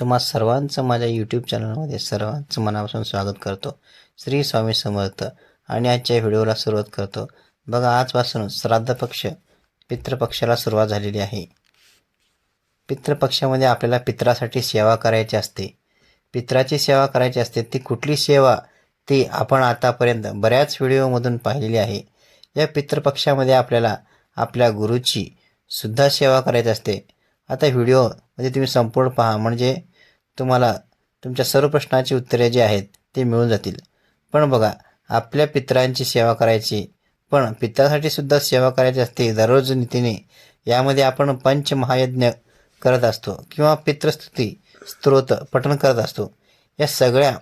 तुम्हा सर्वांचं माझ्या यूट्यूब चॅनलमध्ये सर्वांचं मनापासून स्वागत करतो. श्री स्वामी समर्थ. आणि आजच्या व्हिडिओला सुरुवात करतो. बघा, आजपासून श्राद्ध पक्ष, पितृपक्षाला सुरुवात झालेली आहे. पितृपक्षामध्ये आपल्याला पित्रासाठी सेवा करायची असते. पित्राची सेवा करायची असते. ती कुठली सेवा, ती आपण आतापर्यंत बऱ्याच व्हिडिओमधून पाहिलेली आहे. या पितृपक्षामध्ये आपल्याला आपल्या गुरुची सुद्धा सेवा करायची असते. आता व्हिडिओमध्ये तुम्ही संपूर्ण पहा, म्हणजे तुम्हाला तुमच्या सर्व प्रश्नाची उत्तरे जी आहेत ते मिळून जातील. पण बघा, आपल्या पितरांची सेवा करायची, पण पित्रासाठी सुद्धा सेवा करायची असते दररोज नीतीने. यामध्ये आपण पंचमहायज्ञ करत असतो किंवा पितृस्तुती स्तोत्र पठण करत असतो. या सगळ्या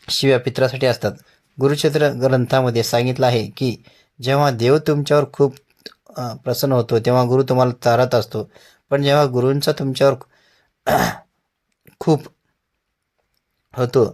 शिव्या पित्रासाठी असतात. गुरुचरित्र ग्रंथामध्ये सांगितलं आहे की जेव्हा देव तुमच्यावर खूप प्रसन्न होतो तेव्हा गुरु तुम्हाला तारत असतो. पण जेव्हा गुरूंचा तुमच्यावर खूप होतो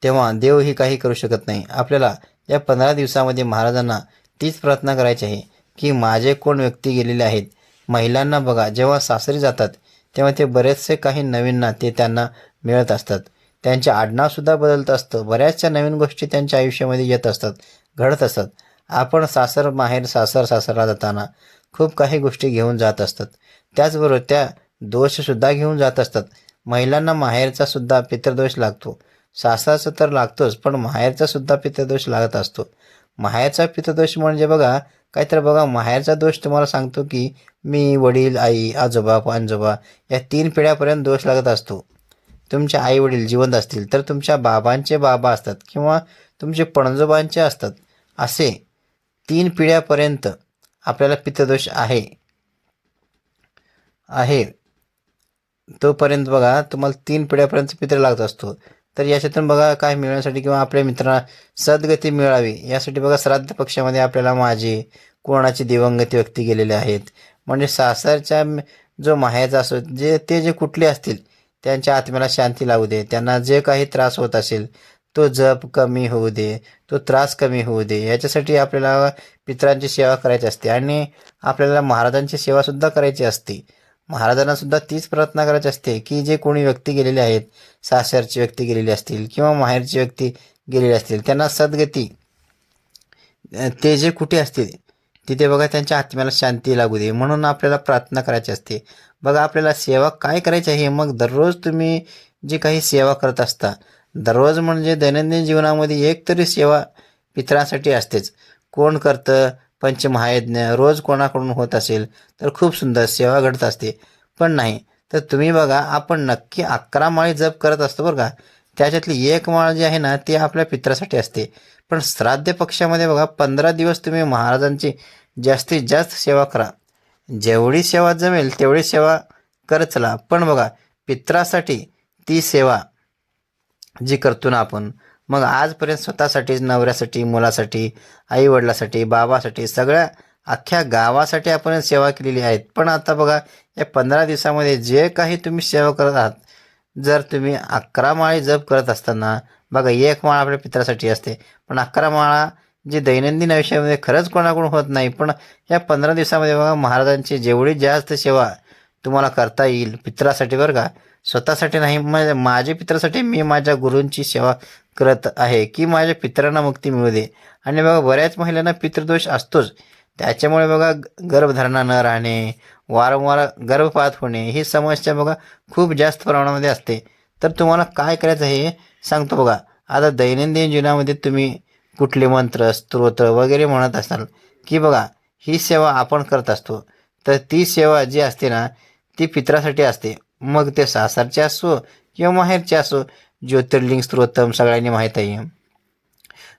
तेव्हा देवही काही करू शकत नाही. आपल्याला या 15 दिवसामध्ये महाराजांना तीच प्रार्थना करायची आहे की माझे कोण व्यक्ती गेलेले आहेत. महिलांना बघा, जेव्हा सासरी जातात तेव्हा ते बरेचसे काही नवीन नाते त्यांना मिळत असतात. त्यांचे आडनावसुद्धा बदलत असतं. बऱ्याचशा नवीन गोष्टी त्यांच्या आयुष्यामध्ये येत असतात, घडत असतात. आपण सासरला जाताना खूप काही गोष्टी घेऊन जात असतात. त्याचबरोबर त्या दोषसुद्धा घेऊन जात असतात. महिलांना माहेरचा सुद्धा पितृदोष लागतो. सासरचा तर लागतोच, पण माहेरचा सुद्धा पितृदोष लागत असतो. माहेरचा पितृदोष म्हणजे बघा, काहीतरी बघा, माहेरचा दोष तुम्हाला सांगतो की मी, वडील, आई, आजोबा, पणजोबा या 3 पिढ्यापर्यंत दोष लागत असतो. तुमचे आई वडील जिवंत असतील तर तुमच्या बाबांचे बाबा असतात किंवा तुमचे पणजोबांचे असतात. असे 3 पिढ्यापर्यंत आपल्याला पितृदोष आहे. तोपर्यंत बघा, तुम्हाला 3 पिढ्यापर्यंत पितृ लागत असतो. तर याच्यातून बघा, काय मिळण्यासाठी किंवा आपल्या मित्रांना सद्गती मिळावी यासाठी बघा, श्राद्ध पक्षामध्ये आपल्याला माझे कोणाची दिवंगत व्यक्ती गेलेले आहेत, म्हणजे सासरच्या जो माहेरचा असो, जे कुठले असतील त्यांच्या आत्म्याला शांती लागू दे. त्यांना जे काही त्रास होत असेल तो जप कमी होऊ दे, तो त्रास कमी होऊ दे. याच्यासाठी आपल्याला पितरांची सेवा करायची असते. आणि आपल्याला महाराजांची सेवासुद्धा करायची असते. महाराजांना सुद्धा तीच प्रार्थना करायची असते की जे कोणी व्यक्ती गेलेले आहेत, सासरची व्यक्ती गेलेली असतील किंवा माहेरची व्यक्ती गेलेली असतील, त्यांना सद्गती, ते जे कुठे असतील तिथे बघा त्यांच्या आत्म्याला शांती लागू दे म्हणून आपल्याला प्रार्थना करायची असते. बघा, आपल्याला सेवा काय करायची आहे. मग दररोज तुम्ही जी काही सेवा करत असता, दररोज म्हणजे दैनंदिन जीवनामध्ये एक तरी सेवा पितरांसाठी असतेच. कोण करतं? पंचमहायज्ञ रोज कोणाकडून होत असेल तर खूप सुंदर सेवा घडत असते. पण नाही तर तुम्ही बघा, आपण नक्की 11 माळी जप करत असतो बरं का. त्याच्यातली 1 माळ जी आहे ना, ती आपल्या पित्रासाठी असते. पण श्राद्ध पक्षामध्ये बघा, 15 दिवस तुम्ही महाराजांची जास्तीत जास्त सेवा करा. जेवढी सेवा जमेल तेवढी सेवा करत चला. पण बघा, पित्रासाठी ती सेवा जी करतो ना आपण, मग आजपर्यंत स्वतःसाठी, नवऱ्यासाठी, मुलासाठी, आईवडिलासाठी, बाबासाठी, सगळ्या अख्ख्या गावासाठी आपण सेवा केलेली आहेत. पण आता बघा, या 15 दिवसामध्ये जे काही तुम्ही सेवा करत आहात, जर तुम्ही 11 माळी जप करत असताना बघा, 1 माळ आपल्या पित्रासाठी असते, पण 11 माळा जी दैनंदिन आयुष्यामध्ये खरंच कोणाकडून होत नाही. पण या 15 दिवसामध्ये बघा, महाराजांची जेवढी जास्त सेवा तुम्हाला करता येईल पित्रासाठी बरं का, स्वतःसाठी नाही, म्हणजे माझ्या पित्रासाठी मी माझ्या गुरूंची सेवा करत आहे की माझ्या पितरांना मुक्ती मिळू दे. आणि बघा, बऱ्याच महिलांना पितृदोष असतोच. त्याच्यामुळे बघा, गर्भधारणा न राहणे, वारंवार गर्भपात होणे, ही समस्या बघा खूप जास्त प्रमाणामध्ये असते. तर तुम्हाला काय करायचं हे सांगतो बघा. आता दैनंदिन जीवनामध्ये तुम्ही कुठले मंत्र, स्तोत्र वगैरे म्हणत असाल की बघा, ही सेवा आपण करत असतो, तर ती सेवा जी असते ना, ती पित्रासाठी असते. मग ते सासरचे असो किंवा माहेरचे असो. ज्योतिर्लिंग स्तोत्रम सगळ्यांनी माहीत आहे.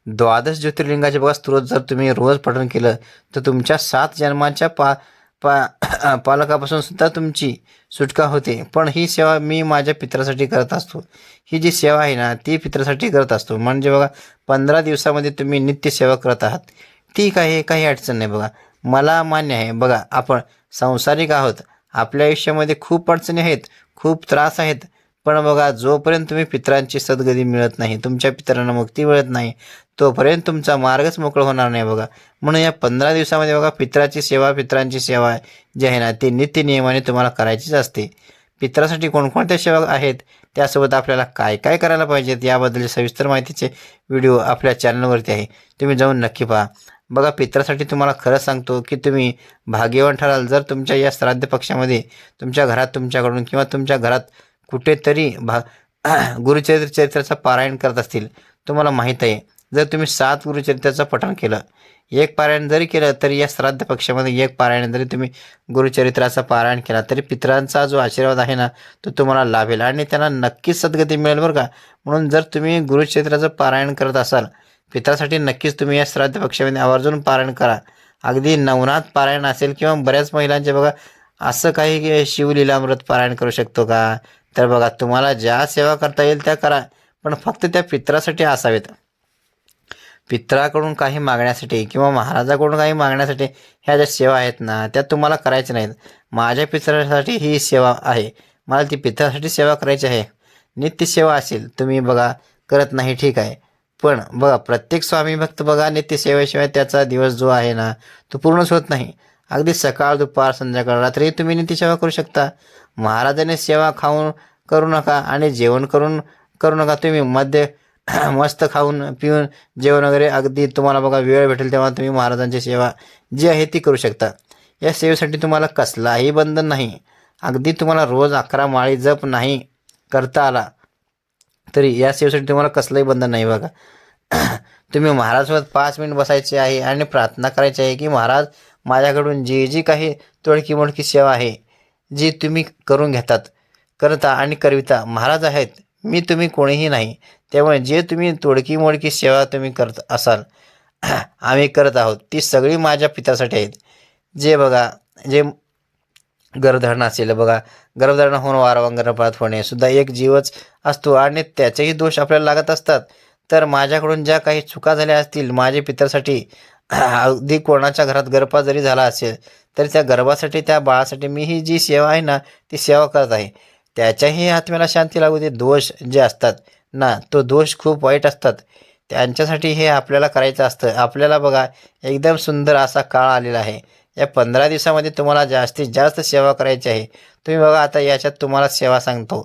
12 ज्योतिर्लिंगाचे बघा स्तोत्र जर तुम्ही रोज पठण केलं तर तुमच्या 7 जन्माच्या पालकापासून सुद्धा तुमची सुटका होते. पण ही सेवा मी माझ्या पित्रासाठी करत असतो. ही जी सेवा आहे ना, ती पित्रासाठी करत असतो. म्हणजे बघा, 15 दिवसामध्ये तुम्ही नित्य सेवा करत आहात, ठीक आहे, काही अडचण नाही. बघा, मला मान्य आहे. बघा, आपण संसारिक आहोत, आपल्या आयुष्यामध्ये खूप अडचणी आहेत, खूप त्रास आहेत. पण बघा, जोपर्यंत तुम्ही पितरांची सद्गती मिळत नाही, तुमच्या पितरांना मुक्ती मिळत नाही, तोपर्यंत तुमचा मार्गच मोकळा होणार नाही बघा. म्हणून या 15 दिवसामध्ये बघा, पितरांची सेवा जी आहे ना, ती नित्यनियमाने तुम्हाला करायचीच असते. पित्रासाठी कोणकोणत्या सेवा आहेत, त्यासोबत आपल्याला काय काय करायला पाहिजेत याबद्दल सविस्तर माहितीचे व्हिडिओ आपल्या चॅनलवरती आहे. तुम्ही जाऊन नक्की पहा. बघा, पित्रासाठी तुम्हाला खरं सांगतो की तुम्ही भाग्यवान ठराल जर तुमच्या या श्राद्ध पक्षामध्ये तुमच्या घरात तुमच्याकडून किंवा तुमच्या घरात कुठेतरी गुरुचरित्राचं पारायण करत असतील. तुम्हाला माहीत आहे, जर तुम्ही 7 गुरुचरित्राचं पठण केलं, एक पारायण जरी केलं तरी या श्राद्ध पक्षामध्ये एक पारायण जरी तुम्ही गुरुचरित्राचं पारायण केला तरी पितरांचा जो आशीर्वाद आहे ना तो तुम्हाला लाभेल आणि त्यांना नक्कीच सद्गती मिळेल बरं का. म्हणून जर तुम्ही गुरुचरित्राचं पारायण करत असाल, पितरासाठी नक्कीच तुम्ही या श्राद्ध पक्षामध्ये आवर्जून पारायण करा. अगदी नवनाथ पारायण असेल किंवा बऱ्याच महिलांचे बघा असं काही शिवलीलामृत पारायण करू शकतो का, तर बघा तुम्हाला ज्या सेवा करता येईल त्या करा, पण फक्त त्या पित्रासाठी असावेत. पित्राकडून काही मागण्यासाठी किंवा महाराजाकडून काही मागण्यासाठी ह्या ज्या सेवा आहेत ना त्या तुम्हाला करायच्या नाहीत. माझ्या पित्रासाठी ही सेवा आहे, मला ती पित्रासाठी सेवा करायची आहे. नित्य सेवा असेल तुम्ही बघा करत नाही, ठीक आहे, पण बघा प्रत्येक स्वामी भक्त बघा नित्यसेवेशिवाय त्याचा दिवस जो आहे ना तो पूर्णच होत नाही. अगदी सकाळ दुपार संध्याकाळ रात्री तुम्ही नित्यसेवा करू शकता. महाराजांनी सेवा खाऊन करू नका आणि जेवण करू नका. तुम्ही मस्त खाऊन पिऊन जेवण वगैरे अगदी तुम्हाला बघा वेळ भेटेल तेव्हा तुम्ही महाराजांची सेवा जी आहे ती करू शकता. या सेवेसाठी तुम्हाला कसलाही बंधन नाही. अगदी तुम्हाला रोज 11 माळी जप नाही करता आला तरी या सेवेसाठी तुम्हाला कसलंही बंधन नाही. बघा तुम्ही महाराजसोबत 5 मिनिट बसायचे आहे आणि प्रार्थना करायची आहे की महाराज माझ्याकडून जी काही तोडकी मोडकी सेवा आहे जी तुम्ही करून करता आणि करविता महाराज आहेत, मी तुम्ही कोणीही नाही. त्यामुळे जे तुम्ही तोडकी मोडकी सेवा तुम्ही करत असाल आम्ही करत आहोत ती सगळी माझ्या पित्यासाठी आहेत. जे बघा जे गर्भधारण असेल बघा, गर्भधारण होऊन वारंवार गर्भपात होणे सुद्धा एक जीवच असतो आणि त्याचेही दोष आपल्याला लागत असतात. तर माझ्याकडून ज्या काही चुका झाल्या असतील माझ्या पितरासाठी अगदी कोणाच्या घरात गर्भपात जरी झाला असेल तरी त्या गर्भासाठी त्या बाळासाठी मी ही जी सेवा आहे ना ती सेवा करत आहे. त्याच्याही आत्म्याला शांती लागू दे. दोष जे असतात ना तो दोष खूप वाईट असतात, त्यांच्यासाठी हे आपल्याला करायचं असतं. आपल्याला बघा एकदम सुंदर असा काळ आलेला आहे. या 15 दिवसामध्ये तुम्हाला जास्तीत जास्त सेवा करायची आहे. तुम्ही बघा आता याच्यात तुम्हाला सेवा सांगतो.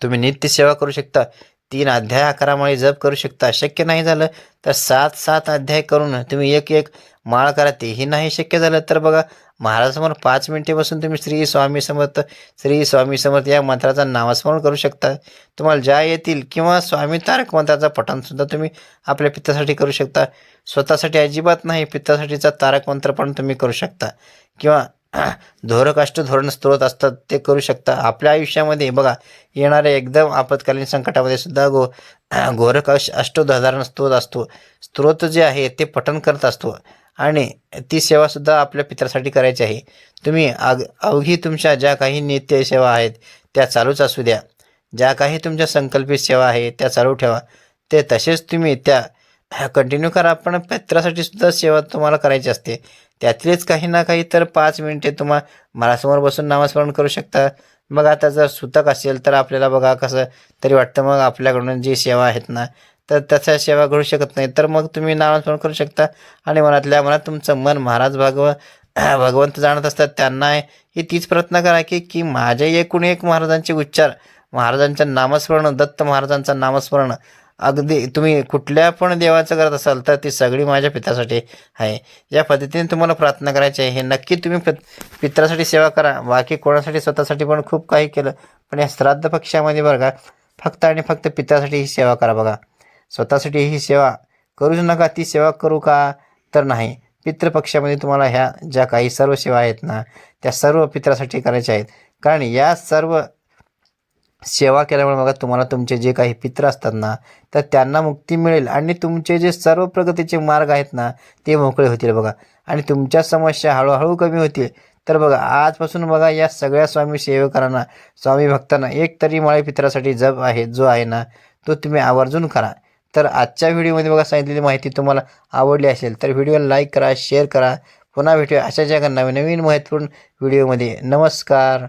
तुम्ही नित्य सेवा करू शकता. 3 अध्याय 11 माळी जप करू शकता. शक्य नाही झालं तर 7 अध्याय करून तुम्ही एक माळ करा. तेही नाही शक्य झालं तर बघा महाराजांसमोर 5 मिनिटे बसून तुम्ही श्री स्वामी समर्थ या मंत्राचं नामस्मरण करू शकता. तुम्हाला ज्या येतील किंवा स्वामी तारक मंत्राचं पठणसुद्धा तुम्ही आपल्या पित्तासाठी करू शकता. स्वतःसाठी अजिबात नाही, पित्तासाठीचा तारक मंत्र पण तुम्ही करू शकता किंवा धोरण स्तोत्र असतात ते करू शकता. आपल्या आयुष्यामध्ये बघा येणाऱ्या एकदम आपत्कालीन संकटामध्ये सुद्धा घोरक अष्टोधारण स्तोत्र असतो. स्तोत्र जे आहे ते पठण करत असतो आणि ती सेवासुद्धा आपल्या पित्रासाठी करायची आहे. तुम्ही अवघी तुमच्या ज्या काही नित्य सेवा आहेत त्या चालूच असू द्या. ज्या काही तुमच्या संकल्पित सेवा आहे त्या चालू ठेवा. ते तसेच तुम्ही त्या कंटिन्यू करा. पण पित्रासाठी सुद्धा सेवा तुम्हाला करायची असते. त्यातलेच काही ना काही तर 5 मिनिटे माझ्यासमोर बसून नामस्मरण करू शकता. मग आता जर सुतक असेल तर आपल्याला बघा कसं तरी वाटतं मग आपल्याकडून जी सेवा आहेत ना तर तशा सेवा घडू शकत नाही. तर मग तुम्ही नामस्मरण करू शकता आणि मनातल्या मनात तुमचं मन महाराज भगवंत जाणत असतात. त्यांना ही तीच प्रार्थना करा की माझे एकूण एक महाराजांचे उच्चार, महाराजांचं नामस्मरण, दत्त महाराजांचं नामस्मरण अगदी तुम्ही कुठल्या पण देवाचं करत असाल तर ती सगळी माझ्या पित्यासाठी आहे. या पद्धतीने तुम्हाला प्रार्थना करायची आहे. हे नक्की तुम्ही पित्रासाठी सेवा करा. बाकी कोणासाठी स्वतःसाठी पण खूप काही केलं, पण या श्राद्ध पक्षामध्ये बघा फक्त आणि फक्त पित्रासाठी ही सेवा करा. बघा स्वतःसाठी ही सेवा करूच नका. ती सेवा करू का तर नाही, पितृपक्षामध्ये तुम्हाला ह्या ज्या काही सर्व सेवा आहेत ना त्या सर्व पित्रासाठी करायच्या आहेत. कारण या सर्व सेवा केल्यामुळे बघा तुम्हाला तुमचे जे काही पित्र असतात ना तर त्यांना मुक्ती मिळेल आणि तुमचे जे सर्व प्रगतीचे मार्ग आहेत ना ते मोकळे होतील बघा आणि तुमच्या समस्या हळूहळू कमी होतील. तर बघा आजपासून बघा या सगळ्या स्वामी सेवकांना, स्वामी भक्तांना एक तरी माळी पित्रासाठी जप आहे जो आहे ना तो तुम्ही आवर्जून करा. तर आजच्या व्हिडिओमध्ये बघा सांगितलेली माहिती तुम्हाला आवडली असेल तर व्हिडिओला लाईक करा, शेअर करा. पुन्हा भेटूया अशाच एका नवीन महत्त्वपूर्ण व्हिडिओमध्ये. नमस्कार.